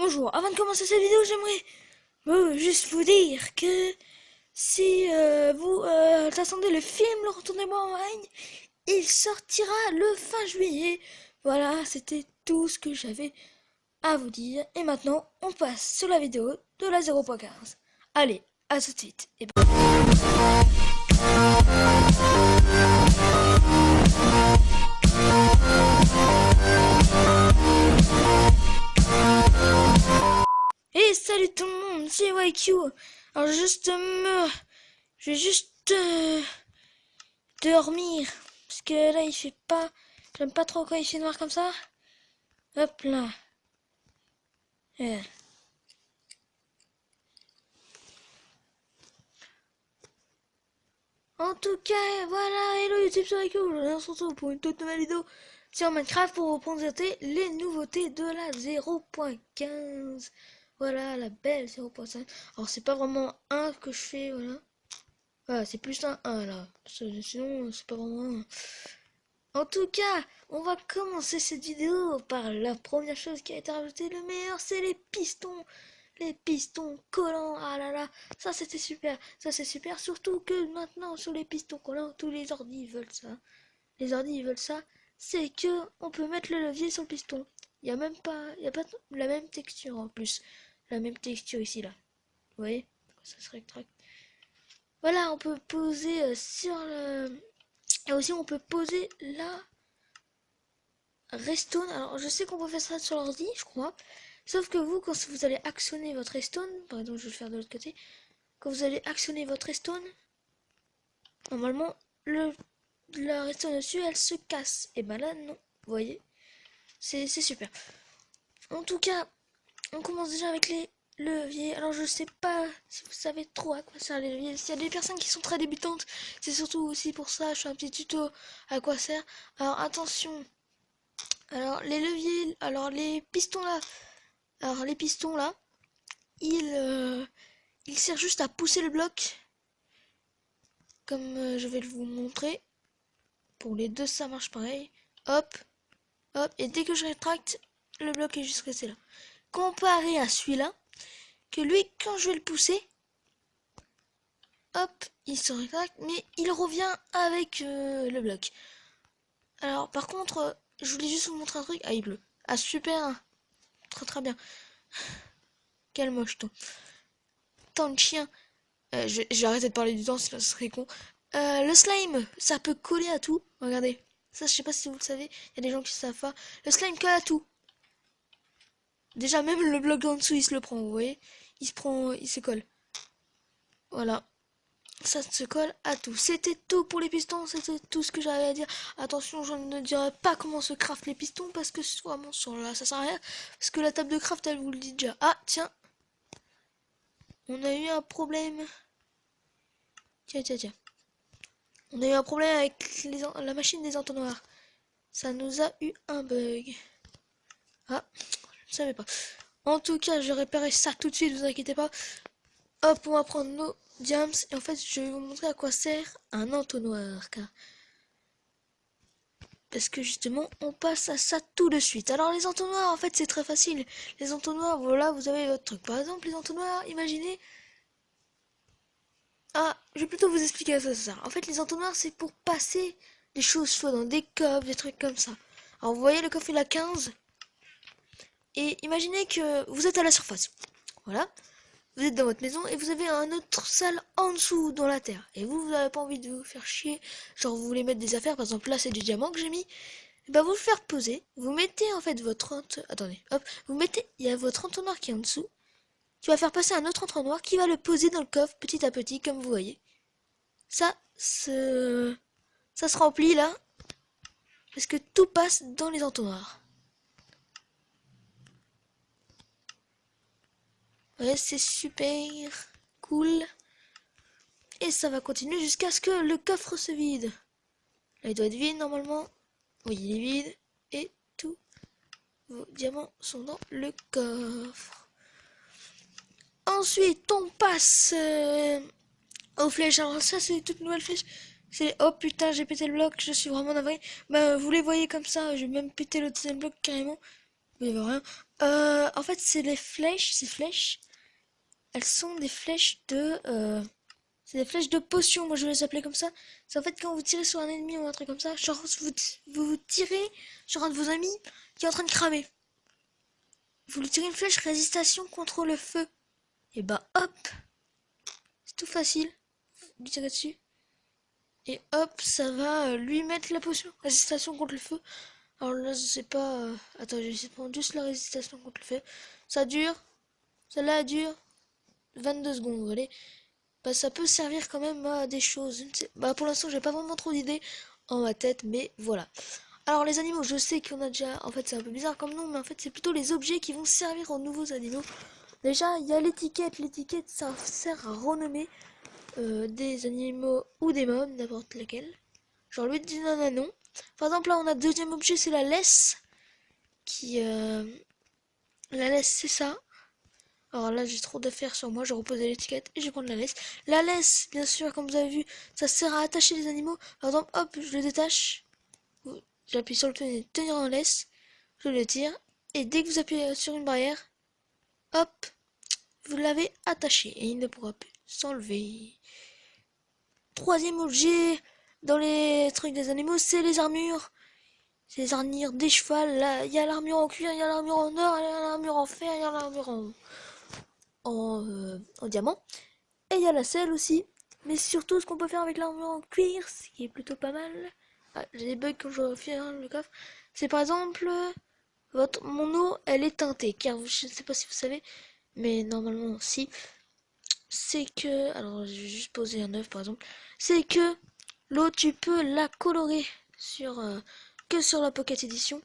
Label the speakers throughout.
Speaker 1: Bonjour, avant de commencer cette vidéo, j'aimerais juste vous dire que si vous attendez le film Le Retournement en règne, il sortira le fin juillet. Voilà, c'était tout ce que j'avais à vous dire. Et maintenant, on passe sur la vidéo de la 0.15. Allez, à tout de suite. Et salut tout le monde, c'est YQ. Alors je vais juste dormir parce que là il fait pas, j'aime pas trop quand il fait noir comme ça. Hop là. En tout cas, voilà, hello YouTube, c'est YQ. Aujourd'hui on se retrouve pour une toute nouvelle vidéo sur Minecraft pour vous présenter les nouveautés de la 0.15. Voilà, la belle 0.5. Alors c'est pas vraiment un que je fais, voilà. Voilà, c'est plus un 1 là. Sinon, c'est pas vraiment un. En tout cas, on va commencer cette vidéo par la première chose qui a été rajoutée. Le meilleur, c'est les pistons. Les pistons collants. Ah là là, ça c'était super. Ça c'est super. Surtout que maintenant, sur les pistons collants, tous les ordi veulent ça. Les ordi ils veulent ça. C'est que on peut mettre le levier sur le piston. Il y a pas la même texture en plus. La même texture ici là. Vous voyez? Ça se rétracte. Voilà, on peut poser sur le. Et aussi, on peut poser la Redstone. Alors, je sais qu'on peut faire ça sur l'ordi, je crois. Sauf que vous, quand vous allez actionner votre Redstone, par exemple, je vais le faire de l'autre côté. Quand vous allez actionner votre Redstone, normalement, la Redstone dessus, elle se casse. Et ben là, non. Vous voyez, c'est super. En tout cas, on commence déjà avec les leviers. Alors, je sais pas si vous savez trop à quoi servent les leviers. S'il y a des personnes qui sont très débutantes, c'est surtout aussi pour ça. Je fais un petit tuto à quoi sert. Alors, attention. Alors les leviers, alors les pistons là, ils servent juste à pousser le bloc, comme je vais vous montrer. Pour les deux ça marche pareil. Hop, hop, et dès que je rétracte, le bloc est juste resté là. Comparé à celui-là, que lui quand je vais le pousser, hop, il se rétracte, mais il revient avec le bloc. Alors par contre, je voulais juste vous montrer un truc. Ah il pleut. Ah super, très très bien. Quel moche ton. Tant de chiens. J'ai arrêté de parler du temps, sinon ce serait con. Le slime, ça peut coller à tout. Regardez. Ça, je sais pas si vous le savez. Il y a des gens qui savent pas. Le slime colle à tout. Déjà, même le bloc en dessous, il se le prend, vous voyez. Il se colle. Voilà. Ça se colle à tout. C'était tout pour les pistons. C'était tout ce que j'avais à dire. Attention, je ne dirai pas comment se craft les pistons parce que vraiment, sur là, ça sert à rien. Parce que la table de craft, elle vous le dit déjà. Ah, tiens. On a eu un problème. Tiens, tiens, tiens. On a eu un problème avec la machine des entonnoirs. Ça nous a eu un bug. Ah, je ne savais pas. En tout cas, je réparerai ça tout de suite, vous inquiétez pas. Hop, on va prendre nos diams. Et en fait, je vais vous montrer à quoi sert un entonnoir. Parce que justement, on passe à ça tout de suite. Alors les entonnoirs, en fait, c'est très facile. Les entonnoirs, voilà, vous avez votre truc. Par exemple, les entonnoirs, imaginez. Ah, je vais plutôt vous expliquer à ça, ça. En fait, les entonnoirs, c'est pour passer des choses, soit dans des coffres, des trucs comme ça. Alors, vous voyez, le coffre, il a 15. Et imaginez que vous êtes à la surface. Voilà. Vous êtes dans votre maison et vous avez un autre salle en dessous dans la terre. Et vous n'avez pas envie de vous faire chier. Genre vous voulez mettre des affaires. Par exemple là c'est du diamant que j'ai mis. Et bah vous le faire poser. Vous mettez en fait votre... Attendez. Hop. Vous mettez... Il y a votre entonnoir qui est en dessous. Qui va faire passer un autre entonnoir qui va le poser dans le coffre petit à petit comme vous voyez. Ça se remplit là. Parce que tout passe dans les entonnoirs. Ouais, c'est super cool. Et ça va continuer jusqu'à ce que le coffre se vide. Là, il doit être vide normalement. Oui, il est vide. Et tous vos diamants sont dans le coffre. Ensuite, on passe aux flèches. Alors ça, c'est toute nouvelle flèche. C'est... Oh putain, j'ai pété le bloc. Je suis vraiment navré. Bah, vous les voyez comme ça. J'ai même pété le deuxième bloc carrément. Il y avait rien. En fait, c'est les flèches. Ces flèches, elles sont des flèches de... c'est des flèches de potion, moi je vais les appeler comme ça. C'est en fait quand vous tirez sur un ennemi ou un truc comme ça, genre vous tirez sur un de vos amis qui est en train de cramer. Vous lui tirez une flèche résistation contre le feu. Et bah hop, c'est tout facile. Vous lui tirez dessus. Et hop, ça va lui mettre la potion. Résistation contre le feu. Alors là, je sais pas. Attends, je vais essayer de prendre juste la résistation contre le feu. Ça dure. Celle-là dure 22 secondes, vous voyez. Bah, ça peut servir quand même à des choses. Bah, pour l'instant, j'ai pas vraiment trop d'idées en ma tête, mais voilà. Alors, les animaux, je sais qu'on a déjà. En fait, c'est un peu bizarre comme nom, mais en fait, c'est plutôt les objets qui vont servir aux nouveaux animaux. Déjà, il y a l'étiquette. L'étiquette, ça sert à renommer des animaux ou des mobs, n'importe lesquels. Genre, lui dit non, non, non. Par exemple, là, on a le deuxième objet, c'est la laisse. Qui. La laisse, c'est ça. Alors là, j'ai trop d'affaires sur moi, je repose l'étiquette et je vais prendre la laisse. La laisse, bien sûr, comme vous avez vu, ça sert à attacher les animaux. Par exemple, hop, je le détache. J'appuie sur le tenir en laisse. Je le tire. Et dès que vous appuyez sur une barrière, hop, vous l'avez attaché. Et il ne pourra plus s'enlever. Troisième objet dans les trucs des animaux, c'est les armures. C'est les armures des chevals. Là, il y a l'armure en cuir, il y a l'armure en or, il y a l'armure en fer, il y a l'armure en diamant. Et il y a la selle aussi. Mais surtout, ce qu'on peut faire avec l'armure en cuir, ce qui est plutôt pas mal. Ah, j'ai des bugs quand je refais le coffre. C'est par exemple, mon eau, elle est teintée. Car je ne sais pas si vous savez, mais normalement, si. C'est que, alors je vais juste poser un œuf par exemple. C'est que l'eau, tu peux la colorer sur que sur la Pocket Edition.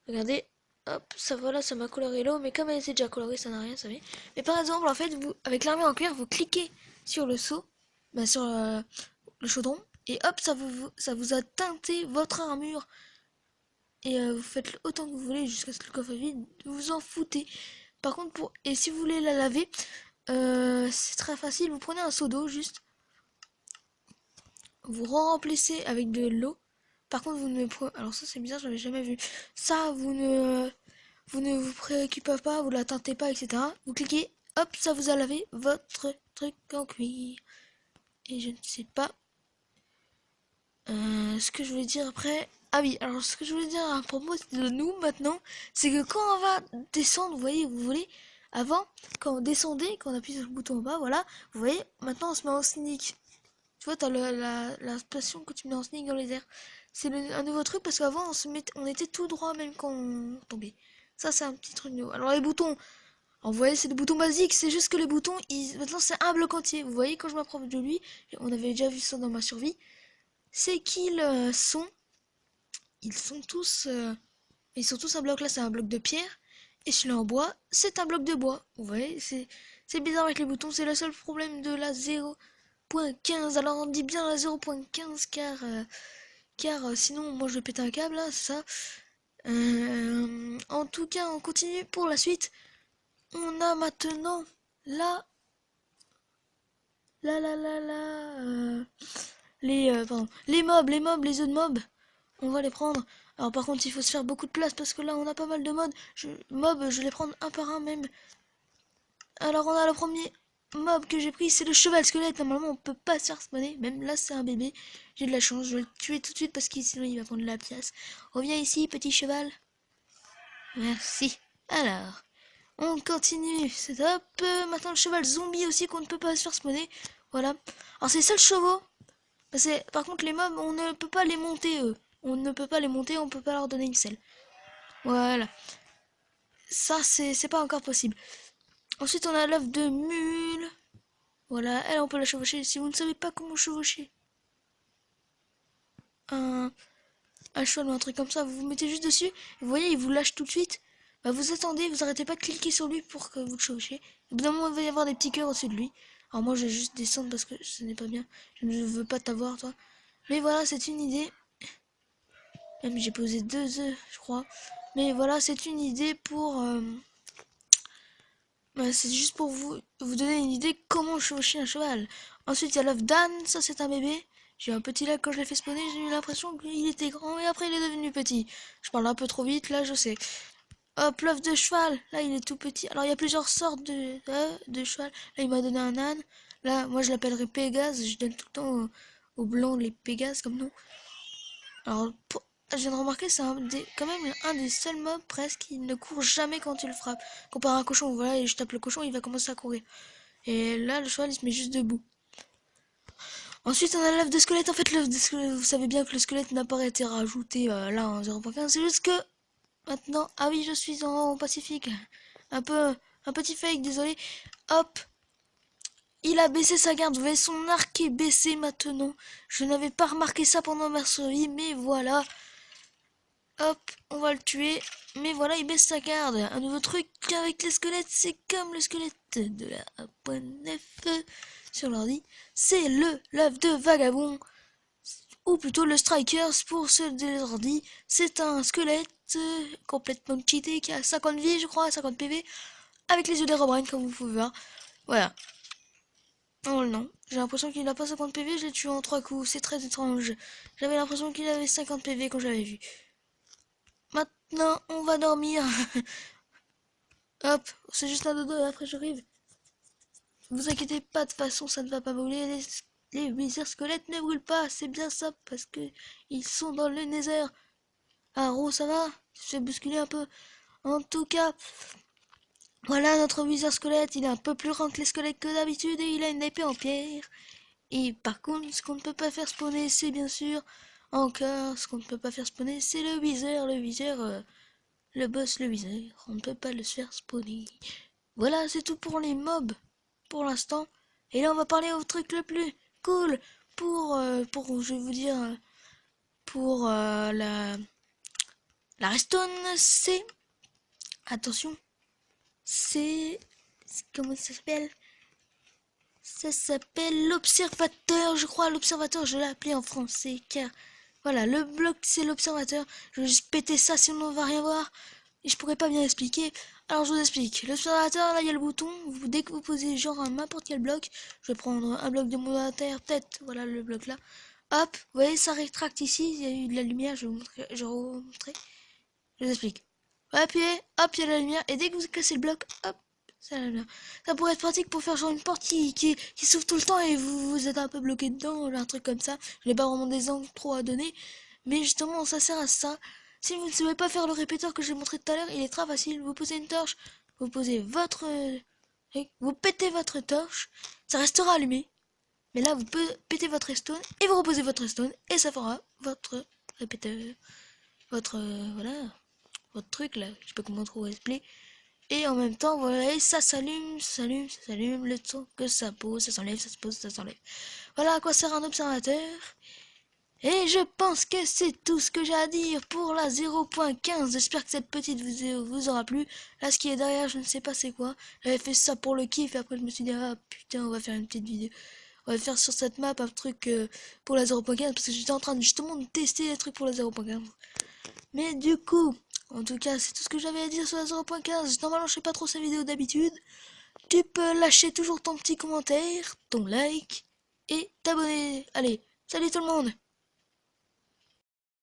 Speaker 1: Regardez, hop, ça voilà, ça m'a coloré l'eau, mais comme elle était déjà colorée, ça n'a rien, ça savez. Mais par exemple, en fait, vous, avec l'armure en cuir, vous cliquez sur le seau, bah, sur le chaudron, et hop, ça vous a teinté votre armure. Et vous faites autant que vous voulez jusqu'à ce que le coffre est vide, vous vous en foutez. Par contre, et si vous voulez la laver, c'est très facile, vous prenez un seau d'eau juste, vous remplissez avec de l'eau. Par contre, vous ne prenez... Alors ça c'est bizarre, j'avais jamais vu. Ça, vous ne vous préoccupez pas, vous la teintez pas, etc. Vous cliquez, hop, ça vous a lavé votre truc en cuir. Et je ne sais pas ce que je voulais dire après. Ah oui, alors ce que je voulais dire à propos de nous maintenant, c'est que quand on va descendre, vous voyez, vous voulez, avant, quand on descendait, quand on appuie sur le bouton en bas, voilà, vous voyez, maintenant on se met en sneak. Tu vois, t'as la station que tu mets en sneak dans les airs. C'est un nouveau truc parce qu'avant on était tout droit même quand on tombait. Ça c'est un petit truc nouveau. Alors les boutons, alors, vous voyez c'est des boutons basiques, c'est juste que les boutons, maintenant c'est un bloc entier. Vous voyez quand je m'approche de lui, on avait déjà vu ça dans ma survie, c'est qu'ils ils sont tous un bloc là, c'est un bloc de pierre. Et celui-là en bois, c'est un bloc de bois. Vous voyez, c'est bizarre avec les boutons, c'est le seul problème de la 0.15. Alors on dit bien la 0.15 car sinon moi je vais péter un câble là, c'est ça. En tout cas, on continue pour la suite. On a maintenant là, les mobs, les œufs de mobs. On va les prendre. Alors par contre, il faut se faire beaucoup de place parce que là, on a pas mal de mobs. Je vais les prendre un par un même. Alors on a le premier mob que j'ai pris, c'est le cheval squelette. Normalement, on peut pas se faire spawner. Même là, c'est un bébé. J'ai de la chance, je vais le tuer tout de suite parce que sinon, il va prendre la pièce. Reviens ici, petit cheval. Merci. Alors, on continue. C'est top. Maintenant, le cheval zombie aussi qu'on ne peut pas se faire spawner. Voilà. Alors, c'est ça le chevaux. Par contre, les mobs, on ne peut pas les monter, eux. On ne peut pas les monter, on peut pas leur donner une selle. Voilà. Ça, c'est pas encore possible. Ensuite, on a l'œuf de mule. Voilà, elle, on peut la chevaucher. Si vous ne savez pas comment chevaucher un, un cheval ou un truc comme ça, vous vous mettez juste dessus. Vous voyez, il vous lâche tout de suite. Bah, vous attendez, vous arrêtez pas de cliquer sur lui pour que vous le chevauchiez. Au bout d'un moment, il va y avoir des petits cœurs au-dessus de lui. Alors moi, je vais juste descendre parce que ce n'est pas bien. Je ne veux pas t'avoir, toi. Mais voilà, c'est une idée. Même j'ai posé 2 œufs, je crois. Mais voilà, c'est une idée pour... bah, c'est juste pour vous donner une idée comment chevaucher un cheval. Ensuite, il y a l'œuf d'âne, ça c'est un bébé. J'ai un petit lac quand je l'ai fait spawner, j'ai eu l'impression qu'il était grand et après il est devenu petit. Je parle un peu trop vite, là je sais. Hop, l'œuf de cheval. Là, il est tout petit. Alors, il y a plusieurs sortes de cheval. Là, il m'a donné un âne. Là, moi, je l'appellerai Pégase. Je donne tout le temps aux blancs les Pégases comme nous. Alors, je viens de remarquer, c'est quand même un des seuls mobs presque qui ne court jamais quand tu le frappes. Comparé à un cochon, voilà, et je tape le cochon, il va commencer à courir. Et là, le cheval, il se met juste debout. Ensuite, on a l'œuf de squelette. En fait, l'œuf de squelette, vous savez bien que le squelette n'a pas été rajouté là en 0.15. C'est juste que maintenant, ah oui, je suis en Pacifique. Un petit fake, désolé. Hop, il a baissé sa garde. Vous voyez, son arc est baissé maintenant. Je n'avais pas remarqué ça pendant ma survie, mais voilà. Hop, on va le tuer. Mais voilà, il baisse sa garde. Un nouveau truc avec les squelettes, c'est comme le squelette de la 1.9 sur l'ordi. C'est l'œuf de vagabond. Ou plutôt le Strikers pour ceux de l'ordi. C'est un squelette complètement cheaté qui a 50 vies, je crois, 50 PV. Avec les yeux d'Herobrine, comme vous pouvez voir. Voilà. Oh non, j'ai l'impression qu'il n'a pas 50 PV, je l'ai tué en 3 coups. C'est très étrange. J'avais l'impression qu'il avait 50 PV quand j'avais vu. Maintenant, on va dormir. Hop, c'est juste un dodo et après j'arrive. Vous inquiétez pas, de toute façon, ça ne va pas brûler. Les wizards squelettes ne brûlent pas, c'est bien ça, parce que ils sont dans le nether. Ah, Ro, ça va? Je fais bousculer un peu. En tout cas, voilà notre wizard squelette. Il est un peu plus grand que les squelettes que d'habitude et il a une épée en pierre. Et par contre, ce qu'on ne peut pas faire spawner, c'est bien sûr, encore, ce qu'on ne peut pas faire spawner, c'est le wizard. Le wizard, le boss, le wizard. On ne peut pas le faire spawner. Voilà, c'est tout pour les mobs, pour l'instant. Et là, on va parler au truc le plus cool je vais vous dire, pour la redstone, c'est, attention, c'est, comment ça s'appelle? Ça s'appelle l'observateur, je crois, l'observateur, je l'ai appelé en français, car, voilà, le bloc, c'est l'observateur. Je vais juste péter ça, sinon on va rien voir. Et je pourrais pas bien expliquer. Alors je vous explique. L'observateur, là il y a le bouton. Dès que vous posez genre un n'importe quel bloc, je vais prendre un bloc de mon terre, peut-être, voilà le bloc là. Hop, vous voyez, ça rétracte ici, il y a eu de la lumière, je vais vous montrer. Je vous explique. Vous appuyez, hop, il y a la lumière, et dès que vous cassez le bloc, hop, ça la lumière. Ça pourrait être pratique pour faire genre une porte qui s'ouvre tout le temps et vous êtes un peu bloqué dedans, un truc comme ça. Je n'ai pas vraiment des angles trop à donner, mais justement, ça sert à ça. Si vous ne savez pas faire le répéteur que j'ai montré tout à l'heure, il est très facile. Vous posez une torche, vous posez vous pétez votre torche, ça restera allumé. Mais là, vous pétez votre redstone et vous reposez votre redstone et ça fera votre répéteur, voilà, votre truc là. Je sais pas comment trop expliquer. Et en même temps, voilà, et ça s'allume, ça s'allume, ça s'allume, le temps que ça pose, ça s'enlève, ça se pose, ça s'enlève. Voilà à quoi sert un observateur. Et je pense que c'est tout ce que j'ai à dire pour la 0.15. J'espère que cette petite vidéo vous aura plu. Là, ce qui est derrière, je ne sais pas c'est quoi. J'avais fait ça pour le kiff et après je me suis dit, ah putain, on va faire une petite vidéo. On va faire sur cette map un truc pour la 0.15 parce que j'étais en train de justement de tester les trucs pour la 0.15. Mais du coup, en tout cas, c'est tout ce que j'avais à dire sur la 0.15. Normalement, je fais pas trop ces vidéos d'habitude. Tu peux lâcher toujours ton petit commentaire, ton like et t'abonner. Allez, salut tout le monde!